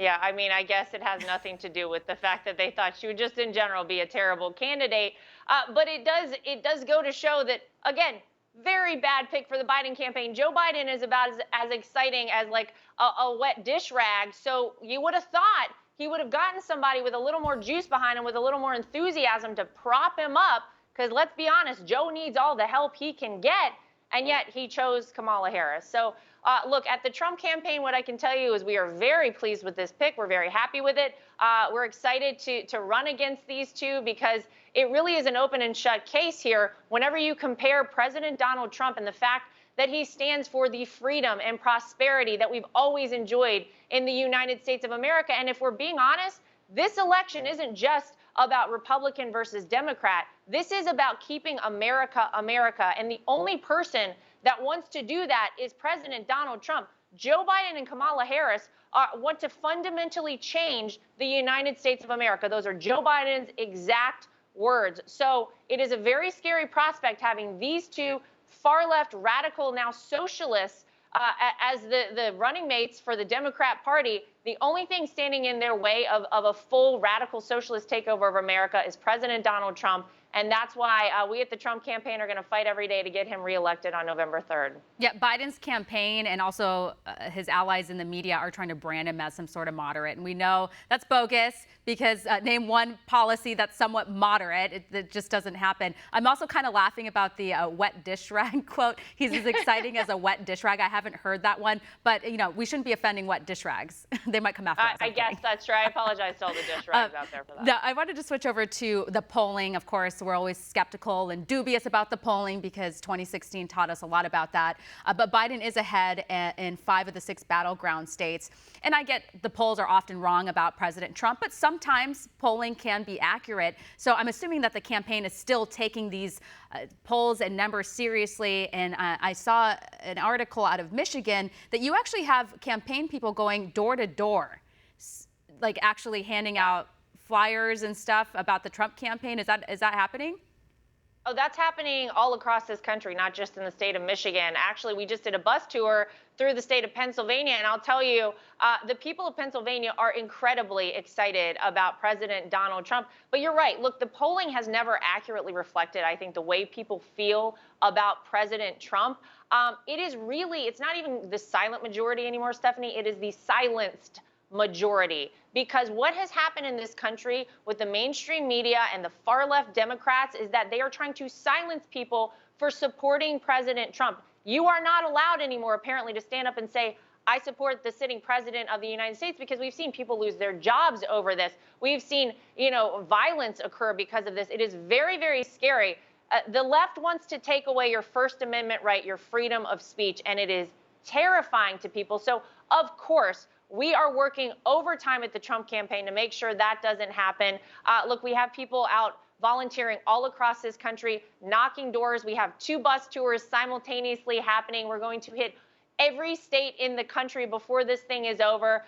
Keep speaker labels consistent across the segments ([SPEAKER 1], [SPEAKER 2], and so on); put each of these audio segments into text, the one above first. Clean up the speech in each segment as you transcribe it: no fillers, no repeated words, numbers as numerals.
[SPEAKER 1] Yeah, I mean, I guess it has nothing to do with the fact that they thought she would just in general be a terrible candidate. But it does go to show that, again, very bad pick for the Biden campaign. Joe Biden is about as exciting as like a wet dish rag. So you would have thought he would have gotten somebody with a little more juice behind him, with a little more enthusiasm to prop him up. Because let's be honest, Joe needs all the help he can get. And yet he chose Kamala Harris. So look, at the Trump campaign, what I can tell you is we are very pleased with this pick. We're very happy with it. We're excited to run against these two because it really is an open and shut case here. Whenever you compare President Donald Trump and the fact that he stands for the freedom and prosperity that we've always enjoyed in the United States of America. And if we're being honest, this election isn't just about Republican versus Democrat. This is about keeping America, America. And the only person that wants to do that is President Donald Trump. Joe Biden and Kamala Harris want to fundamentally change the United States of America. Those are Joe Biden's exact words. So it is a very scary prospect having these two far left, radical, now socialists as the running mates for the Democrat Party. The only thing standing in their way of a full radical socialist takeover of America is President Donald Trump. And that's why we at the Trump campaign are going to fight every day to get him reelected on November 3rd.
[SPEAKER 2] Yeah, Biden's campaign and also his allies in the media are trying to brand him as some sort of moderate. And we know that's bogus because name one policy that's somewhat moderate. It just doesn't happen. I'm also kind of laughing about the wet dish rag quote. He's as exciting as a wet dish rag. I haven't heard that one. But, you know, we shouldn't be offending wet dish rags. They might come after us.
[SPEAKER 1] I guess that's true. I apologize to all the dish rags out there for that.
[SPEAKER 2] Now, I wanted to switch over to the polling. Of course, we're always skeptical and dubious about the polling because 2016 taught us a lot about that. But Biden is ahead in 5 of the 6 battleground states. And I get the polls are often wrong about President Trump, but sometimes polling can be accurate. So I'm assuming that the campaign is still taking these polls and numbers seriously. And I saw an article out of Michigan that you actually have campaign people going door to door, like actually handing out flyers and stuff about the Trump campaign. Is that happening?
[SPEAKER 1] Oh, that's happening all across this country, not just in the state of Michigan. Actually, we just did a bus tour through the state of Pennsylvania, and I'll tell you, the people of Pennsylvania are incredibly excited about President Donald Trump. But you're right. Look, the polling has never accurately reflected, I think, the way people feel about President Trump. It's not even the silent majority anymore, Stephanie. It is the silenced majority. Because what has happened in this country with the mainstream media and the far left Democrats is that they are trying to silence people for supporting President Trump. You are not allowed anymore, apparently, to stand up and say, I support the sitting president of the United States, because we've seen people lose their jobs over this. We've seen, violence occur because of this. It is very, very scary. The left wants to take away your First Amendment right, your freedom of speech, and it is terrifying to people. So, of course, we are working overtime at the Trump campaign to make sure that doesn't happen. Look, we have people out volunteering all across this country, knocking doors. We have 2 bus tours simultaneously happening. We're going to hit every state in the country before this thing is over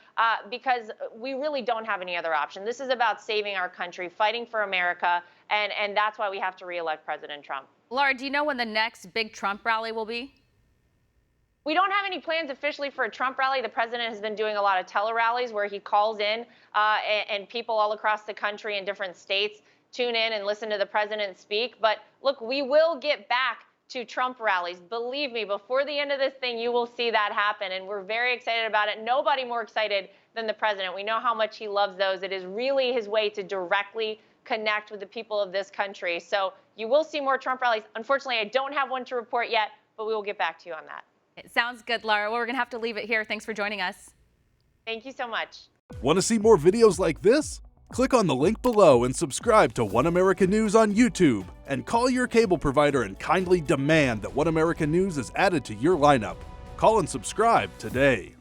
[SPEAKER 1] because we really don't have any other option. This is about saving our country, fighting for America, and that's why we have to reelect President Trump.
[SPEAKER 2] Lara, do you know when the next big Trump rally will be?
[SPEAKER 1] We don't have any plans officially for a Trump rally. The president has been doing a lot of tele-rallies where he calls in and people all across the country in different states tune in and listen to the president speak. But look, we will get back to Trump rallies. Believe me, before the end of this thing, you will see that happen. And we're very excited about it. Nobody more excited than the president. We know how much he loves those. It is really his way to directly connect with the people of this country. So you will see more Trump rallies. Unfortunately, I don't have one to report yet, but we will get back to you on that.
[SPEAKER 2] It sounds good, Lara. Well, we're going to have to leave it here. Thanks for joining us.
[SPEAKER 1] Thank you so much.
[SPEAKER 3] Want to see more videos like this? Click on the link below and subscribe to One American News on YouTube. And call your cable provider and kindly demand that One American News is added to your lineup. Call and subscribe today.